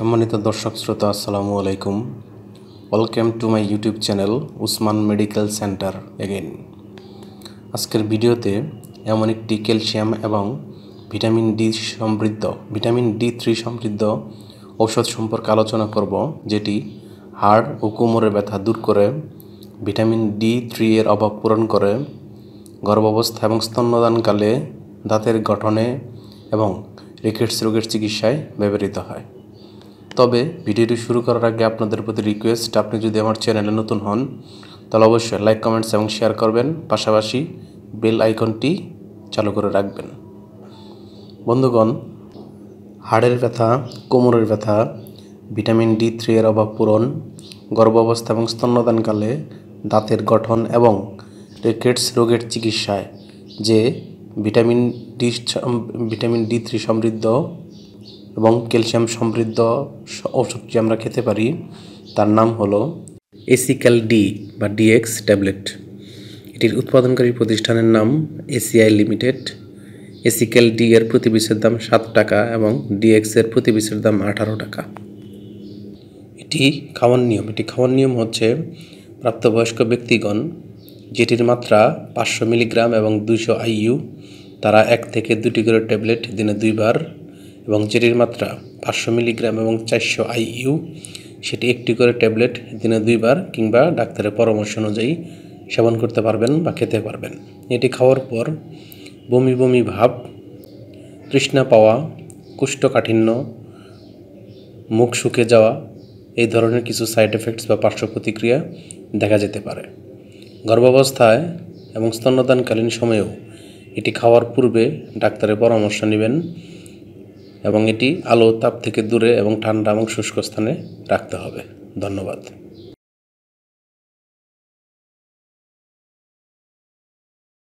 সম্মানিত দর্শক শ্রোতা আসসালামু আলাইকুম। Welcome to my YouTube channel Usman medical centre again. আজকের ভিডিওতে এমন একটি ক্যালসিয়াম এবং ভিটামিন D3 সমৃদ্ধ ঔষধ সম্পর্কে আলোচনা করব, যেটি হাড় ও কোমরের ব্যথা দূর করে, ভিটামিন D3 এর অভাব পূরণ করে, গর্ভাবস্থা এবং স্তন্যদানকালে দাঁতের গঠনে এবং রিকেটস রোগের চিকিৎসায় ব্যবহৃত হয়। তবে ভিডিওটি শুরু করার আগে আপনাদের প্রতি রিকোয়েস্ট, আপনি যদি আমার চ্যানেলে নতুন হন তাহলে অবশ্যই লাইক, কমেন্টস এবং শেয়ার করবেন, পাশাপাশি বেল আইকনটি চালু করে রাখবেন। বন্ধুগণ, হাড়ের ব্যথা, কোমরের ব্যথা, ভিটামিন D3 এর অভাব পূরণ, গর্ভাবস্থা এবং স্তন্যদানকালে দাঁতের গঠন এবং রিকেটস রোগের চিকিৎসায় যে ভিটামিন D3 সমৃদ্ধ এবং ক্যালসিয়াম সমৃদ্ধ ঔষধটি আমরা খেতে পারি, তার নাম হলো এসিক্যাল ডি বা DX ট্যাবলেট। এটির উৎপাদনকারী প্রতিষ্ঠানের নাম ACI লিমিটেড। এসিক্যাল ডি এর প্রতি পিসের দাম 7 টাকা এবং DX এর প্রতি পিসের দাম 18 টাকা। এটি খাওয়ার নিয়ম হচ্ছে, প্রাপ্তবয়স্ক ব্যক্তিগণ যেটির মাত্রা 500 মিলিগ্রাম এবং 200 IU, তারা 1 থেকে 2টি করে ট্যাবলেট দিনে 2 বার, এবং যেটির মাত্রা 500 মিলিগ্রাম এবং 400 IU, সেটি 1টি করে ট্যাবলেট দিনে 2 বার কিংবা ডাক্তারের পরামর্শ অনুযায়ী সেবন করতে পারবেন বা খেতে পারবেন। এটি খাওয়ার পর বমি বমি ভাব, তৃষ্ণা পাওয়া, কোষ্ঠকাঠিন্য, মুখ শুকিয়ে যাওয়া, এই ধরনের কিছু সাইড এফেক্টস বা পার্শ্ব প্রতিক্রিয়া দেখা যেতে পারে। গর্ভাবস্থায় এবং স্তন্যদানকালীন সময়েও এটি খাওয়ার পূর্বে ডাক্তারের পরামর্শ নেবেন এবং এটি আলো তাপ থেকে দূরে এবং ঠান্ডা এবং শুষ্ক স্থানে রাখতে হবে। ধন্যবাদ।